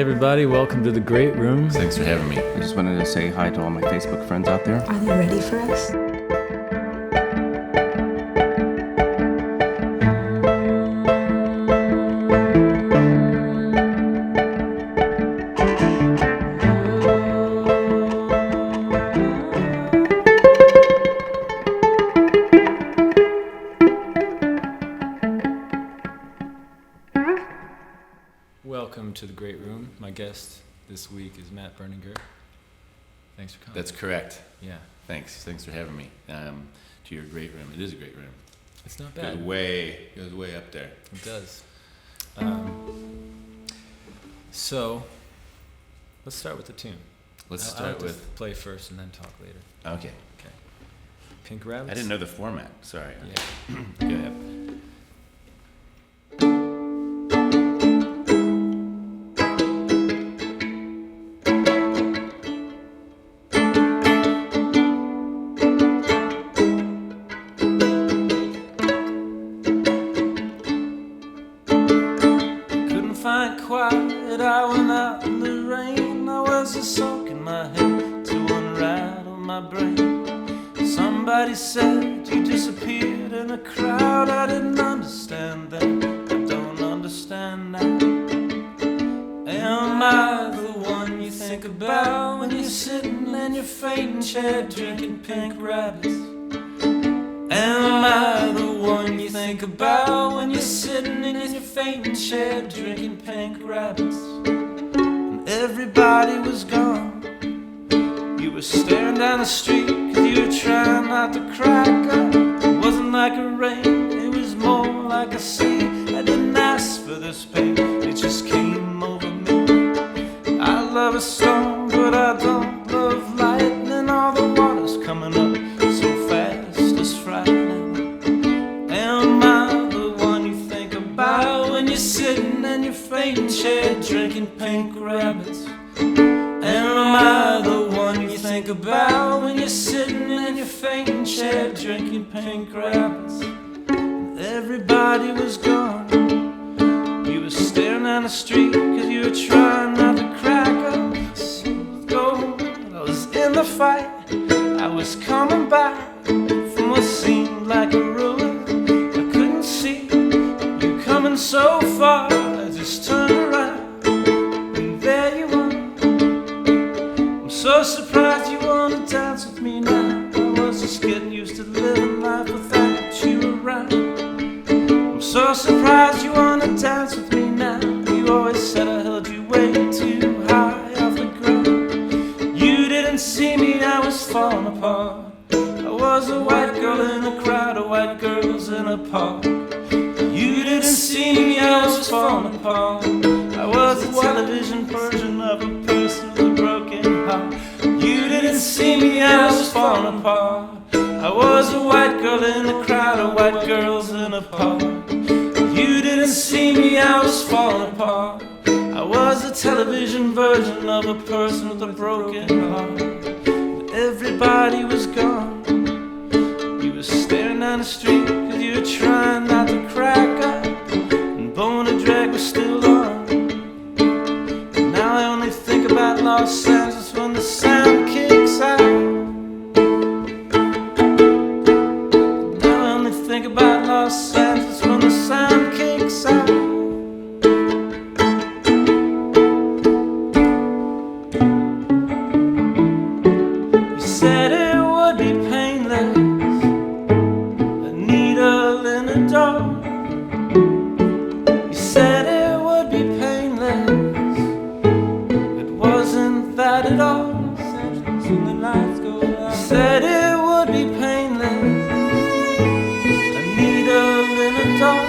everybody, welcome to the Great Room. Thanks for having me. I just wanted to say hi to all my Facebook friends out there. Are they ready for us? Welcome to the Great Room. My guest this week is Matt Berninger. Thanks for coming. That's correct. Yeah. Thanks for having me to your great room. It is a great room. It's not bad. Goes way up there. It does. So, let's start with the tune. I'll have to play first and then talk later. Okay. Pink Rabbits? I didn't know the format. Sorry. Yeah. Go ahead. I went out in the rain. I was a soak in my head to unrattle my brain. Somebody said you disappeared in a crowd. I didn't understand then. I don't understand now. Am I the one you think about when you're sitting in your fainting chair drinking Pink Rabbits? Am I the one you think about when you're sitting in your fainting chair drinking Pink Rabbits? And everybody was gone. You were staring down the street cause you were trying not to crack up. It wasn't like a rain, it was more like a sea. I didn't ask for this pain, it just came over me. I love a storm, but I don't love lightning. All the water's coming up so fast, it's frightening. Am I the one you think about when you're sitting in your fainting chair drinking Pink Rabbits? Am I the one you think about when you're sitting in your fainting chair drinking Pink Rabbits? And everybody was gone. You were staring down the street cause you were trying not to crack up. Gold, I was in the fight. I was coming back from what seemed like a ruin. I couldn't see you coming so far. I just turned around and there you are. I'm so surprised you wanna dance with me now. I was just getting used to living life without you around. I'm so surprised you wanna dance with me now. You always said I held you way too high off the ground. You didn't see me, I was falling apart. I was a white girl in a crowd of white girls in a park. You didn't see me, I was falling apart. I was a television version of a person with a broken heart. You didn't see me, I was falling apart. I was a white girl in a crowd of white girls in a park. You didn't see me, I was falling apart. I was a television version of a person with a broken heart. But everybody was gone. You were staring down the street cause you were trying not to crack up. And Boner Drag was still on. And now I only think about Los Angeles when the sound kicks out. Now I only think about Los Angeles when the sound kicks out. You said it would be painless, a needle in a door. You said it would be painless, it wasn't that at all. When the lights go out. You said it would be painless, a needle in a door.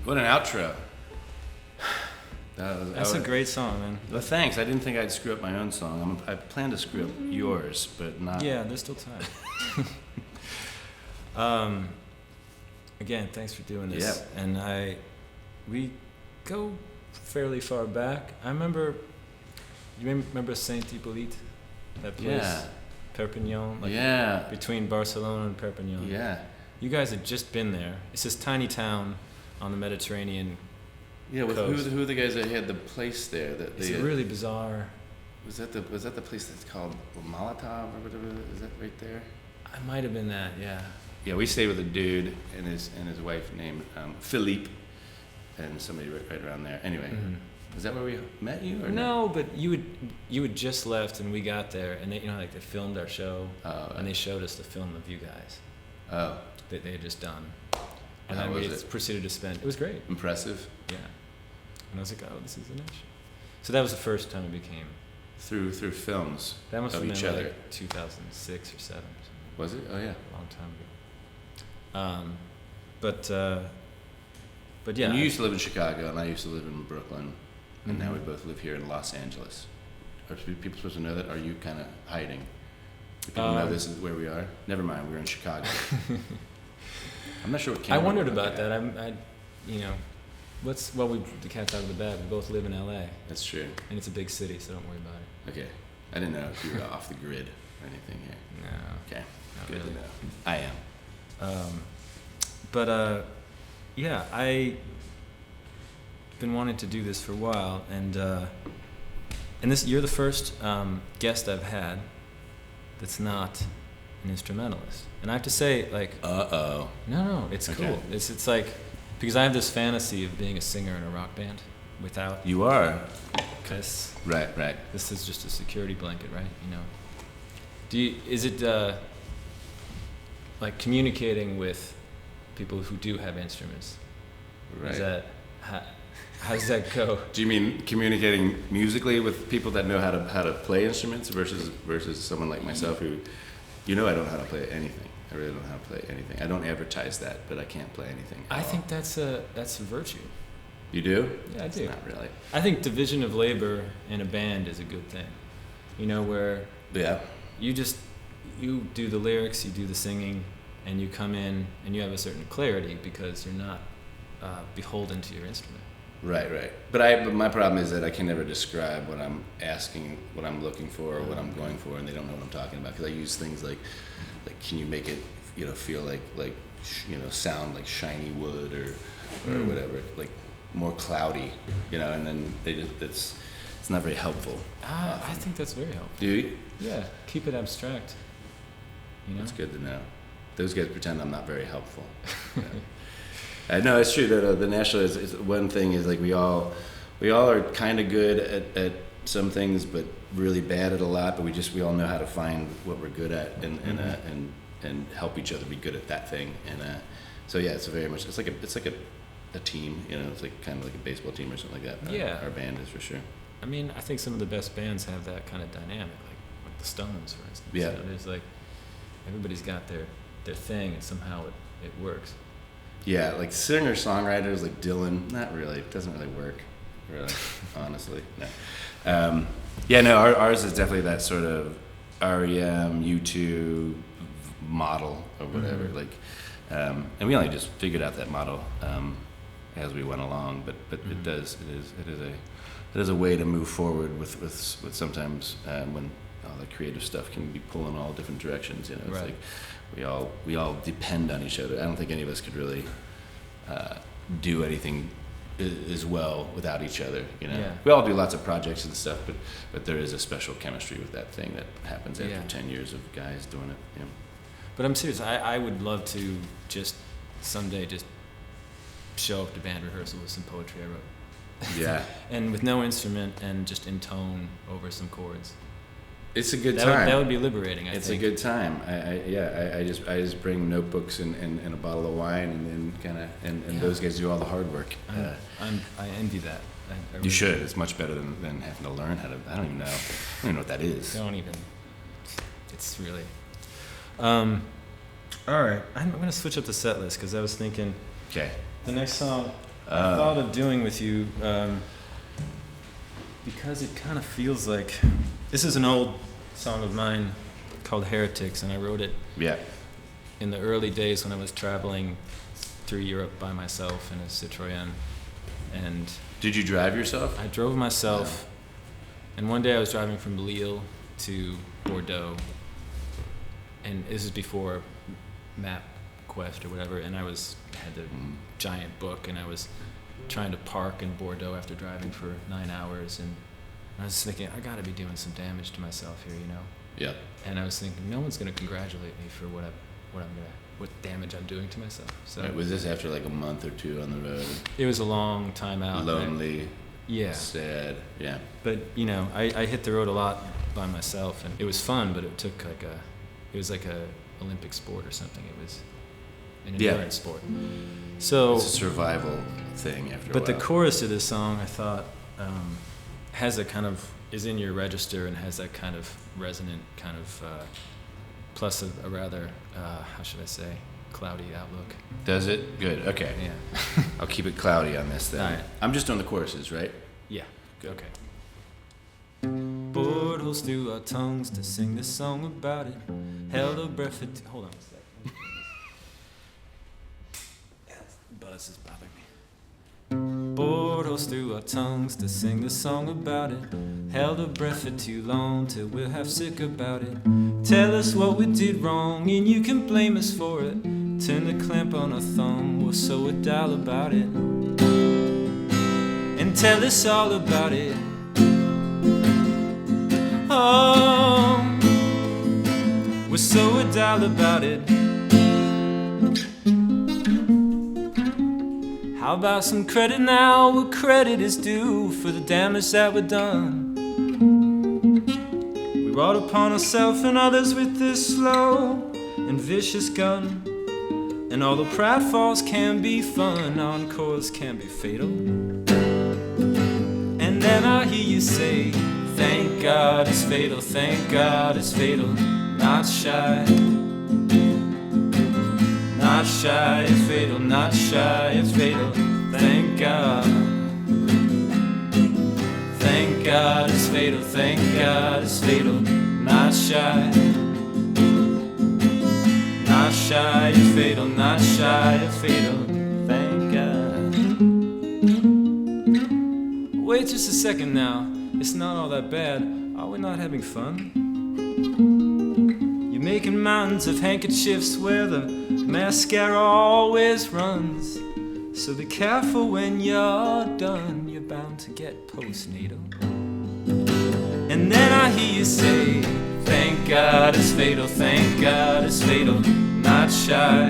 What an outro. That's a great song, man. Well, thanks. I didn't think I'd screw up my own song. I plan to screw up yours, but not. Yeah, there's still time. Again, thanks for doing this. Yeah. And we go fairly far back. I remember. You remember Saint Hippolyte? That place, Yeah. Perpignan. Yeah. Between Barcelona and Perpignan. Yeah. You guys had just been there. It's this tiny town on the Mediterranean. Yeah. With coast. who are the guys that had the place there? That It's they, really bizarre. Was that the place that's called Molotov or whatever? Is that right there? I might have been that. Yeah. Yeah, we stayed with a dude and his wife named Philippe, and somebody right around there. Anyway, is that where we met you? Or No, but you had just left and we got there and they they filmed our show and they showed us the film of you guys. Oh. That they had just done. And How then we was it? proceeded to spend. It was great. Impressive. Yeah. And I was like, oh, this is an issue. So that was the first time it became. Through films. That must of have each been other. like 2006 or 7 or something. Was it? Oh yeah. A long time ago. But yeah. And you used to live in Chicago, and I used to live in Brooklyn, and now we both live here in Los Angeles. Are people supposed to know that? Or are you kind of hiding? Do people know this is where we are? Never mind, we're in Chicago. I'm not sure what I camera wondered we're about looking that. at. The cat's out of the bag. We both live in LA, That's true. and it's a big city, so don't worry about it. Okay. I didn't know if you were off the grid or anything here. No. Okay. Not Good really. to know. I am. Yeah, I been wanting to do this for a while, and you're the first guest I've had that's not an instrumentalist, and I have to say, like, no, it's Okay. cool. It's like because I have this fantasy of being a singer in a rock band without You are. this. Right. This is just a security blanket, right? Is it like communicating with people who do have instruments? Right. Is that how does that go? Do you mean communicating musically with people that know how to play instruments versus someone like myself who, I don't know how to play anything. I really don't know how to play anything. I don't advertise that, but I can't play anything. I think that's a virtue. You do? Yeah, I do. Not really. I think division of labor in a band is a good thing. Where you do the lyrics, you do the singing, and you come in and you have a certain clarity because you're not beholden to your instrument. Right. But my problem is that I can never describe what I'm asking, what I'm looking for, or what I'm going for, and they don't know what I'm talking about. Because I use things like, can you make it, feel like sound like shiny wood or whatever, like more cloudy, and then it's not very helpful. I think that's very helpful. Do you? Yeah, keep it abstract. That's good to know. Those guys pretend I'm not very helpful. No, it's true that the National is one thing is like we all are kind of good at some things, but really bad at a lot. But we all know how to find what we're good at and help each other be good at that thing. And so yeah, it's like a team. It's like kind of like a baseball team or something like that. Yeah, our band is for sure. I mean, I think some of the best bands have that kind of dynamic, like the Stones, for instance. Yeah. There's like everybody's got their thing, and somehow it works. Yeah, like singer-songwriters like Dylan, not really. It doesn't really work, really, honestly. No. Ours is definitely that sort of REM, U2 model or whatever. And we only just figured out that model as we went along. But it is a way to move forward with sometimes when all the creative stuff can be pulling all different directions. It's right. like we all depend on each other. I don't think any of us could really do anything as well without each other. Yeah. We all do lots of projects and stuff, but there is a special chemistry with that thing that happens after 10 years of guys doing it. But I'm serious. I would love to just someday just show up to band rehearsal with some poetry I wrote. Yeah. And with no instrument and just intone over some chords. It's a good time. That would be liberating. I think. It's a good time. I just bring notebooks and a bottle of wine and then those guys do all the hard work. I envy that. I really you should. It's much better than having to learn how to. I don't even know what that is. Don't even. It's really. All right. I'm going to switch up the set list because I was thinking. Okay. The next song. I thought of doing with you because it kind of feels like this is an old song of mine called Heretics, and I wrote it in the early days when I was traveling through Europe by myself in a Citroën. And did you drive yourself? I drove myself, and one day I was driving from Lille to Bordeaux, and this is before MapQuest or whatever, and I had the giant book, and I was trying to park in Bordeaux after driving for 9 hours, and I was thinking, I gotta be doing some damage to myself here, you know? Yeah. And I was thinking, no one's gonna congratulate me for what damage I'm doing to myself. So right, was this after like a month or two on the road? It was a long time out. Lonely. Yeah. Sad. Yeah. But you know, I hit the road a lot by myself, and it was fun, but it was like a Olympic sport or something. It was an endurance sport. So it's a survival thing after a while. But the chorus of this song, I thought, has a kind of, is in your register and has that kind of resonant kind of, plus a rather, how should I say, cloudy outlook. Does it? Good. Okay. Yeah. I'll keep it cloudy on this then. All right. I'm just doing the choruses, right? Yeah. Good. Okay. Bored holes through our tongues to sing this song about it. Held our breath for hold on a second. Yeah, buzz is bothering me. Bored holes through our tongues to sing this song about it. Held our breath for too long till we're half sick about it. Tell us what we did wrong and you can blame us for it. Turn the clamp on our thumb, we'll sew a dial about it. And tell us all about it. Oh, we're so dial about it. How about some credit now, where credit is due for the damage that we've done? We brought upon ourselves and others with this slow and vicious gun. And although pratfalls can be fun, encores can be fatal. And then I hear you say, thank God it's fatal, thank God it's fatal. Not shy, not shy, it's fatal, not shy, it's fatal. Thank God, thank God it's fatal, thank God it's fatal. Not shy, not shy, it's fatal, not shy, it's fatal. Thank God. Wait just a second now, it's not all that bad. Are we not having fun? You're making mountains of handkerchiefs where the mascara always runs. So be careful when you're done, you're bound to get postnatal. And then I hear you say, thank God it's fatal, thank God it's fatal. Not shy,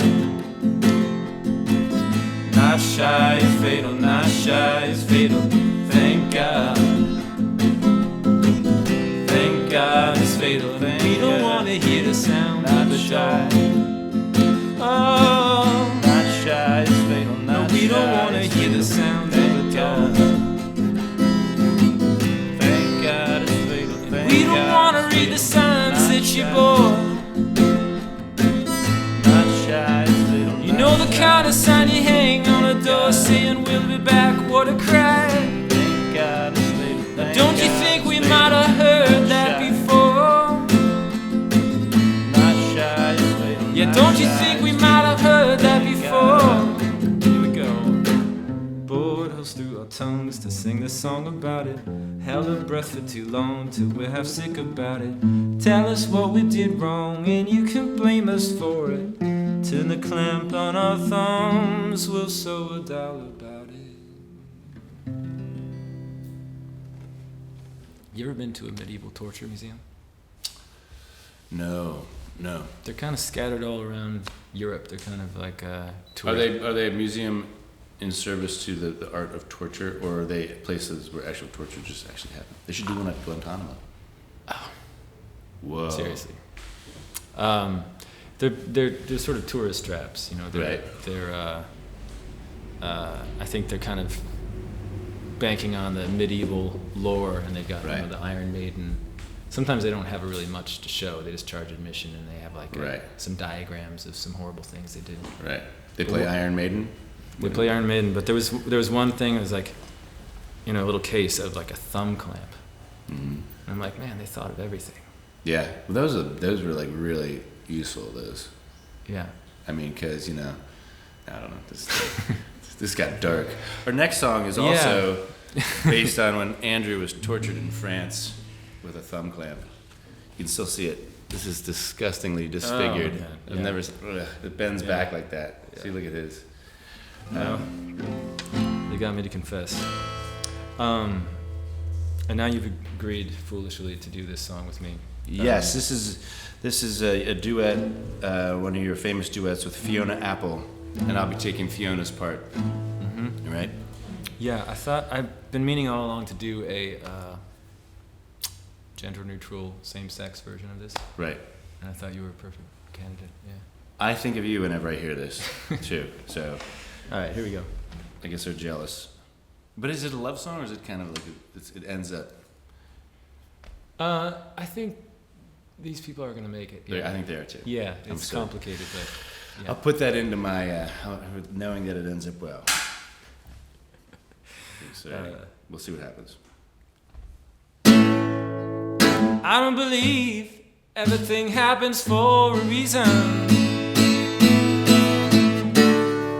not shy, it's fatal, not shy, it's fatal. Thank God, thank God it's fatal. We don't want to hear the sound of a shy. Oh, not shy, it's fatal. No, we don't want to hear the sound of a dog. Thank God it's fatal. We don't want to read the signs that you're bored. You know the kind of sign you hang on a door saying we'll be back, what a cry. Now don't you think we might have heard that before? Yeah, don't you think we might have heard that before? Here we go. Bored holes through our tongues to sing this song about it. Held our breath for too long till we're half sick about it. Tell us what we did wrong and you can blame us for it. Turn the clamp on our thumbs, we'll sew a dial about it. You ever been to a medieval torture museum? No. They're kind of scattered all around Europe. They're kind of like Are they a museum in service to the art of torture, or are they places where actual torture just actually happened? They should do one at Guantanamo. Oh. Whoa. Seriously. They're sort of tourist traps, you know. They're I think they're kind of banking on the medieval lore, and they've got you know, the Iron Maiden. Sometimes they don't have really much to show. They just charge admission, and they have like some diagrams of some horrible things they did. Right. They play Iron Maiden. They play Iron Maiden, but there was one thing that was like, a little case of like a thumb clamp. Mm-hmm. And I'm like, man, they thought of everything. Yeah, well, those were like really useful. Those. Yeah. I mean, because I don't know. This got dark. Our next song is also based on when Andrew was tortured in France with a thumb clamp. You can still see it. This is disgustingly disfigured. Oh, I've yeah. never. It bends back like that. Yeah. See, look at his. No. They got me to confess. And now you've agreed foolishly to do this song with me. Yes, this is a duet, one of your famous duets with Fiona Apple, and I'll be taking Fiona's part. Mm-hmm. Right? Yeah, I've been meaning all along to do a gender-neutral, same-sex version of this. Right. And I thought you were a perfect candidate. Yeah. I think of you whenever I hear this, too. So, all right, here we go. I guess they're jealous. But is it a love song, or is it kind of like it ends up? I think these people are going to make it. Yeah. I think they are too. Yeah, it's complicated, but yeah. I'll put that into my knowing that it ends up well. So we'll see what happens. I don't believe everything happens for a reason.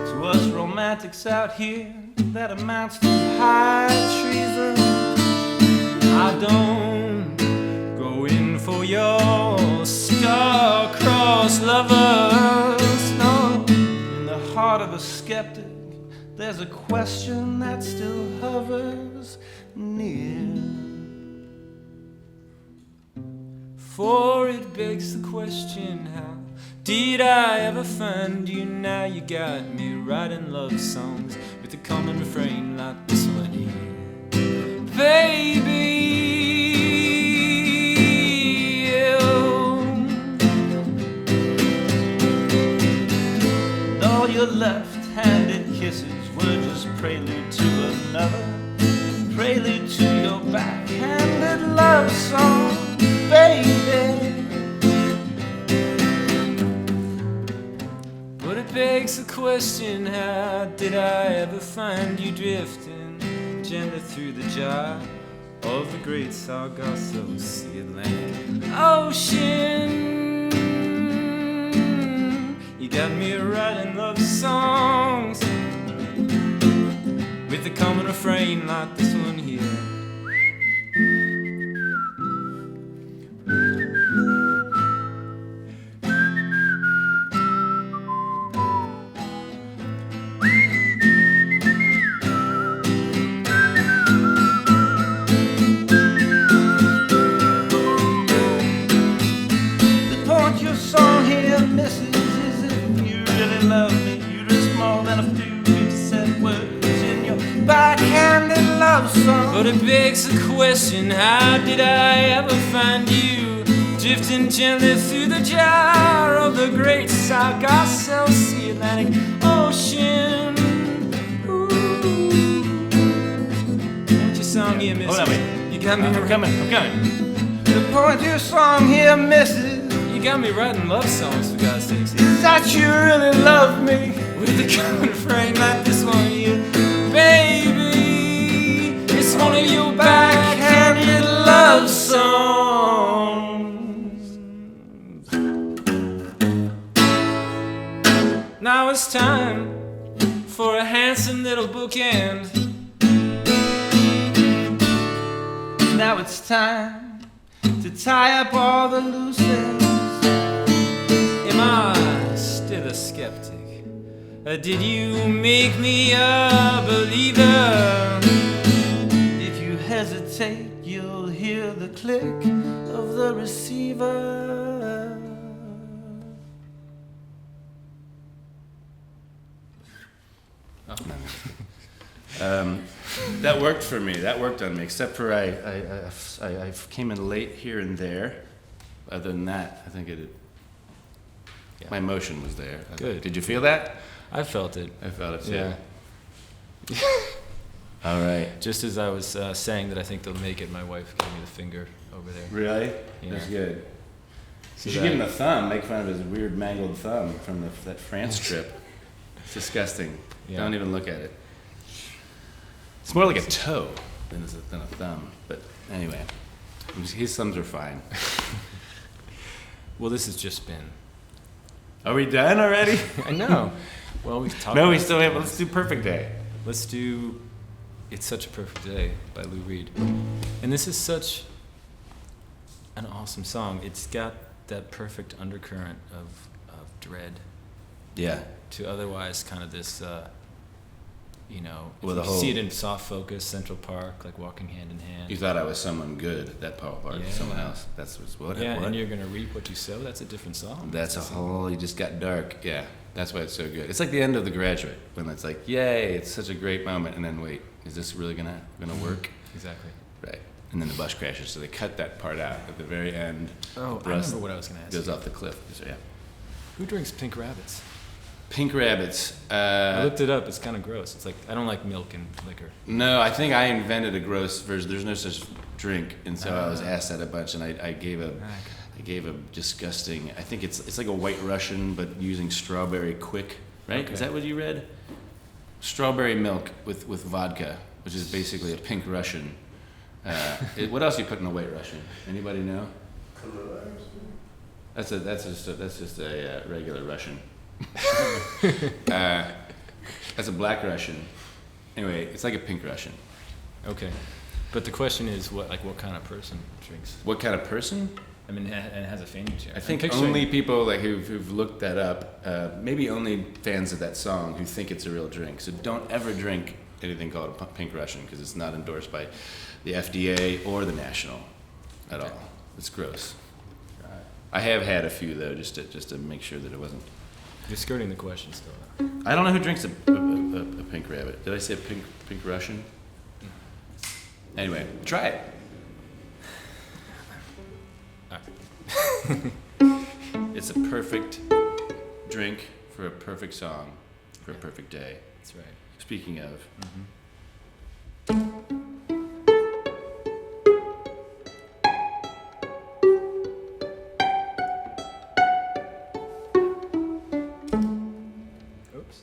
To us romantics out here, that amounts to high treason. I don't go in for your star-crossed lovers. No, in the heart of a skeptic, there's a question that still hovers near. For it begs the question, how did I ever find you? Now you got me writing love songs with a common refrain like this one here. Baby, and all your left-handed kisses were just prelude to another, prelude to your backhanded love song. Baby, but it begs the question, how did I ever find you drifting gently through the jar of the great Sargasso Sea Atlantic Ocean? You got me writing love songs with a common refrain like this one here. But it begs the question, how did I ever find you drifting gently through the jar of the great Sargasso Sea Atlantic Ocean? Ooh. Won't your song here, missus? Hold on, wait. You got me. I'm coming. The point your song here, missus. You got me writing love songs, for God's sakes. Is that you really love me? With a common refrain like this one here, baby. It's one of your backhanded love songs. Now it's time for a handsome little bookend. Now it's time to tie up all the loose ends. Am I still a skeptic? Or did you make me a believer? Hesitate, you'll hear the click of the receiver. That worked for me. That worked on me. Except for I came in late here and there. Other than that, I think my emotion was there. Good. Did you feel that? I felt it. I felt it too. Yeah. All right. Just as I was saying that I think they'll make it, my wife gave me the finger over there. Really? Yeah. That's good. So You should give him a thumb. Make fun of his weird mangled thumb from that France trip. It's disgusting. Yeah. Don't even look at it. It's more like a toe than a thumb. But anyway, his thumbs are fine. Well, this has just been. Are we done already? I know. Well, we've talked. No, about we still have. things. Let's do Perfect Day. Let's do It's Such a Perfect Day by Lou Reed. And this is such an awesome song. It's got that perfect undercurrent of dread Yeah. to otherwise kind of this, you know, Well, you the whole- see it in Soft Focus, Central Park, like walking hand in hand. You thought I was someone good. That part. Yeah. Someone else. That's what. Yeah, what? and you're going to reap what you sow. That's a different song. That's a whole. You just got dark. Yeah. That's why it's so good. It's like the end of The Graduate when it's like, yay, it's such a great moment, and then wait, is this really gonna work? Exactly. Right. And then the bus crashes, so they cut that part out at the very end. Oh, The I bus remember what I was going to ask. goes you. off the cliff. So, yeah. Who drinks pink rabbits? Pink rabbits. I looked it up. It's kind of gross. It's like, I don't like milk and liquor. No, I think I invented a gross version. There's no such drink, and so I was asked that a bunch, and I gave a disgusting. I think it's like a White Russian, but using strawberry quick. Right? Okay. Is that what you read? Strawberry milk with vodka, which is basically a pink Russian. What else you put in a White Russian? Anybody know? That's just a regular Russian. That's a black Russian. Anyway, it's like a pink Russian. Okay. But the question is, what kind of person drinks? What kind of person? I mean, and it has a family chair. I think only people like who've looked that up, maybe only fans of that song who think it's a real drink. So don't ever drink anything called a pink Russian because it's not endorsed by the FDA or the National at all. It's gross. I have had a few though, just to make sure that it wasn't. You're skirting the question still. I don't know who drinks a pink rabbit. Did I say pink Russian? Anyway, try it. It's a perfect drink for a perfect song for a perfect day. That's right. Speaking of. Oops.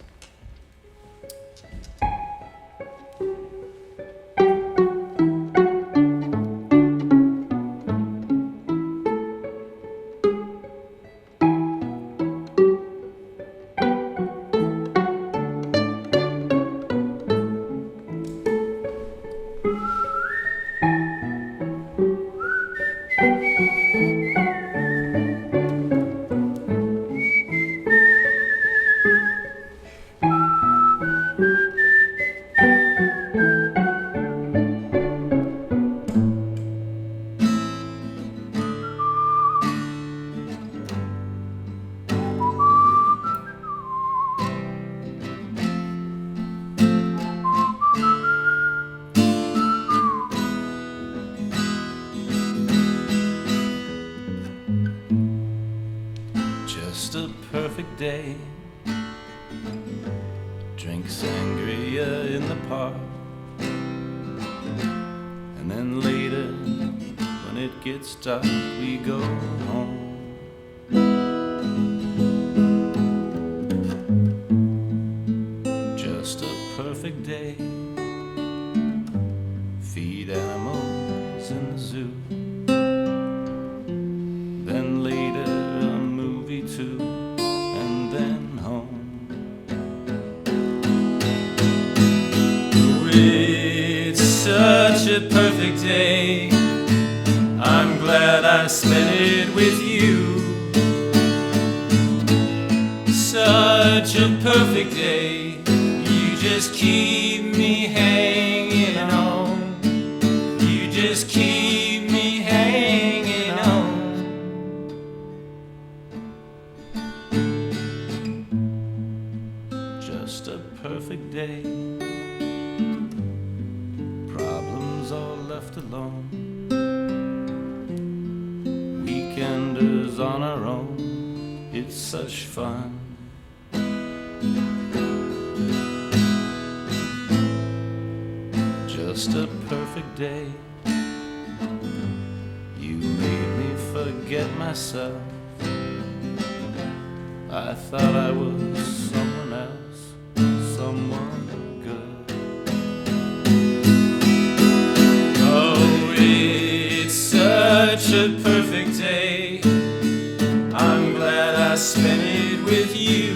Just a perfect day. Drink sangria in the park. And then later, when it gets dark, we go home. Just a perfect day. Feed animals in the zoo. Then later a movie too, and then home. Oh, it's such a perfect day. I'm glad I spent it with you. Such a perfect day. You just keep me hanging on. You just keep me hanging on. Just a perfect day. Problems all left alone. Weekenders on our own. It's such fun. Just a perfect day. You made me forget myself. I thought I was someone else. someone good. Oh, it's such a perfect day. I'm glad I spent it with you.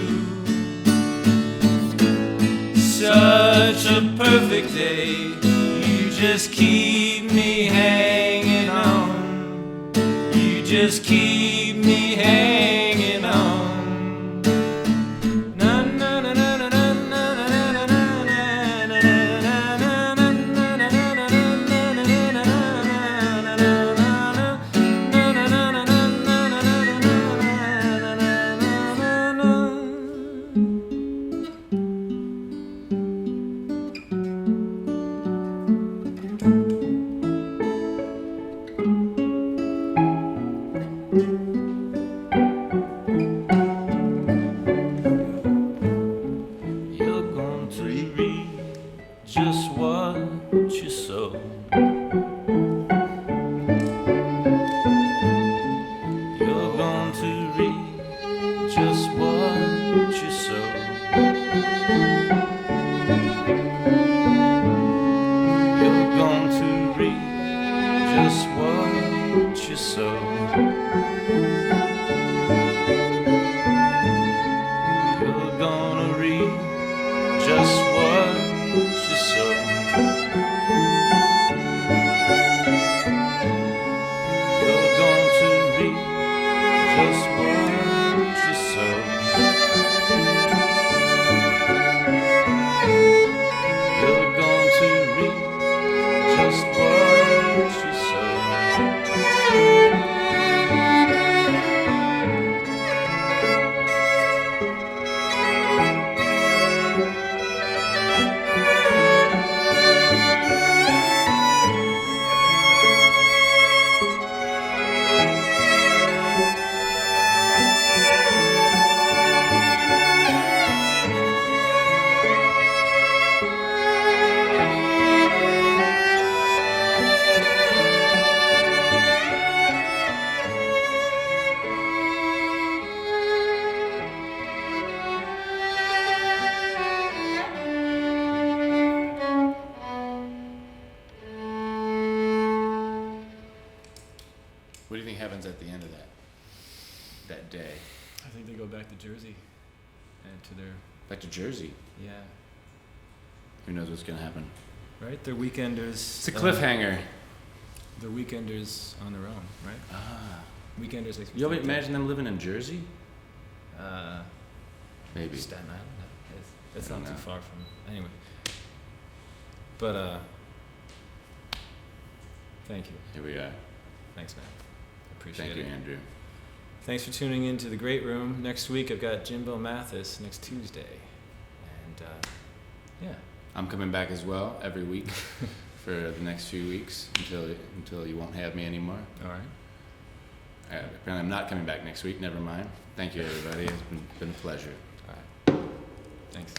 Such a perfect day. You just keep me hanging on. You just keep me hanging on. What do you think happens at the end of that day? I think they go back to Jersey and to their... Back to Jersey? Yeah. Who knows what's going to happen? Right? They're weekenders. It's a cliffhanger. They're weekenders on their own, right? Ah. Weekenders. You ever imagine them living in Jersey? Maybe. Staten Island? It's not too far from... Anyway. But, thank you. Here we are. Thanks, Matt. Appreciate it. Thank you, Andrew. Thanks for tuning in to The Great Room. Next week, I've got Jimbo Mathis next Tuesday. And, yeah. I'm coming back as well every week for the next few weeks until you won't have me anymore. All right. Apparently I'm not coming back next week. Never mind. Thank you, everybody. It's been a pleasure. All right. Thanks.